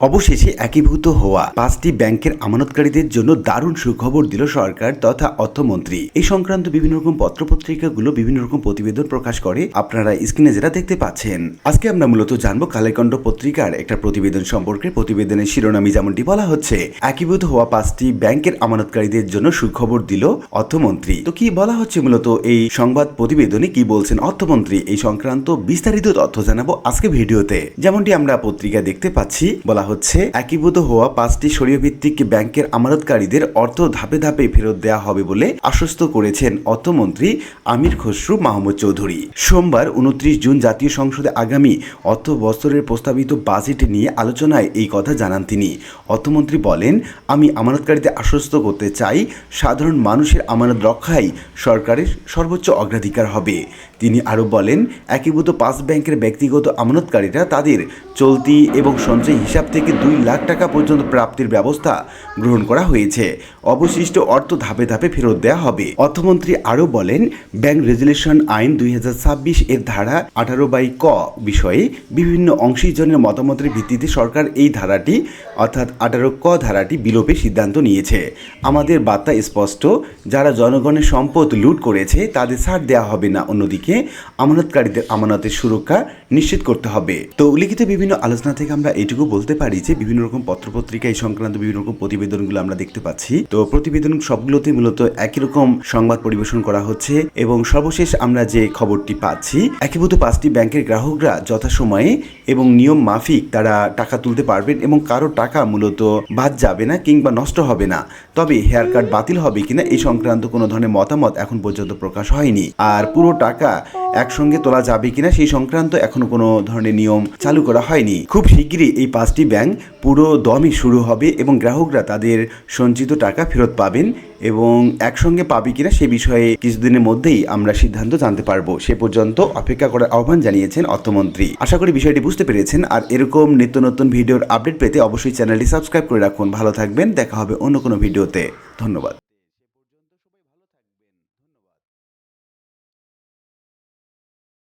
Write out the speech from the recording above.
অবশেষে একীভূত হওয়া 5টি ব্যাংকের আমানতকারীদের জন্য দারুণ সুখবর দিল সরকার তথা অর্থমন্ত্রী। এই সংক্রান্ত বিভিন্ন রকম পত্রপত্রিকাগুলো বিভিন্ন রকম প্রতিবেদন প্রকাশ করে, আপনারা স্ক্রিনে যেটা দেখতে পাচ্ছেন। আজকে আমরা মূলত জানবো কালেকণ্ড পত্রিকার একটা প্রতিবেদন সম্পর্কে। প্রতিবেদনের শিরোনামে যেমনটি বলা হচ্ছে, একীভূত হওয়া 5টি ব্যাংকের আমানতকারীদের জন্য সুখবর দিল অর্থমন্ত্রী। তো কি বলা হচ্ছে মূলত এই সংবাদ প্রতিবেদনে, কি বলছেন অর্থমন্ত্রী, এই সংক্রান্ত বিস্তারিত তথ্য জানাবো আজকে ভিডিওতে। যেমনটি আমরা পত্রিকা দেখতে পাচ্ছি, বলা হচ্ছে একীভূত হওয়া 5টি সরিয়া ভিত্তিক ব্যাংকের আমানতকারীদের অর্থ ধাপে ধাপে ফেরত দেওয়া হবে বলে আশ্বস্ত করেছেন অর্থমন্ত্রী আমির খসরু মাহমুদ চৌধুরী। সোমবার 29 জুন জাতীয় সংসদে আগামী অর্থ বছরের প্রস্তাবিত বাজেট নিয়ে আলোচনায় এই কথা জানান তিনি। অর্থমন্ত্রী বলেন, আমি আমানতকারীদের আশ্বস্ত করতে চাই, সাধারণ মানুষের আমানত রক্ষাই সরকারের সর্বোচ্চ অগ্রাধিকার হবে। তিনি আরও বলেন, একীভূত 5 ব্যাংকের ব্যক্তিগত আমানতকারীরা তাদের চলতি এবং সঞ্চয় হিসাব থেকে 2 লাখ টাকা পর্যন্ত প্রাপ্তির ব্যবস্থা গ্রহণ করা হয়েছে। অবশিষ্ট অর্থ ধাপে ধাপে ফেরত দেওয়া হবে। অর্থমন্ত্রী আরও বলেন, ব্যাংক রেজুলেশন আইন 2026 এর ধারা 18(ক) বিষয়ে বিভিন্ন অংশীজনের মতামতের ভিত্তিতে সরকার এই ধারাটি অর্থাৎ 18(ক) ধারাটি বিলোপের সিদ্ধান্ত নিয়েছে। আমাদের বার্তা স্পষ্ট, যারা জনগণের সম্পদ লুট করেছে তাদের ছাড় দেওয়া হবে না। অন্যদিকে আমানতকারীদের আমানতের সুরক্ষা নিশ্চিত করতে হবে। তো লিখিত বিভিন্ন আলোচনা থেকে আমরা এটুকু বলতে পারি যে বিভিন্ন রকম পত্রপত্রিকা এই সংক্রান্ত বিভিন্ন রকম প্রতিবেদনগুলো আমরা দেখতে পাচ্ছি। তো প্রতিবেদন সবগুলোতে মূলত একই রকম সংবাদ পরিবেশন করা হচ্ছে এবং সর্বশেষ আমরা যে খবরটি পাচ্ছি, একীভূত 5টি ব্যাংকের গ্রাহকরা যথাসময়ে এবং নিয়ম মাফিক তারা টাকা তুলতে পারবেন এবং কারো টাকা মূলত বাদ যাবে না কিংবা নষ্ট হবে না। তবে হেয়ার কার্ড বাতিল হবে কিনা এই সংক্রান্ত কোনো ধরনের মতামত এখন পর্যন্ত প্রকাশ হয়নি। আর পুরো টাকা একসঙ্গে তোলা যাবে কিনা সেই সংক্রান্ত এখনো কোনো ধরনের নিয়ম চালু করা হয়নি। খুব শীঘ্রই এই 5টি ব্যাংক পুরো দমই শুরু হবে এবং গ্রাহকরা তাদের সঞ্চিত টাকা ফেরত পাবেন এবং একসঙ্গে পাবে কিনা সে বিষয়ে কিছুদিনের মধ্যেই আমরা সিদ্ধান্ত জানতে পারবো। সে পর্যন্ত অপেক্ষা করার আহ্বান জানিয়েছেন অর্থমন্ত্রী। আশা করি বিষয়টি বুঝতে পেরেছেন। আর এরকম নিত্য নতুন ভিডিওর আপডেট পেতে অবশ্যই চ্যানেলটি সাবস্ক্রাইব করে রাখুন। ভালো থাকবেন, দেখা হবে অন্য কোনো ভিডিওতে। ধন্যবাদ।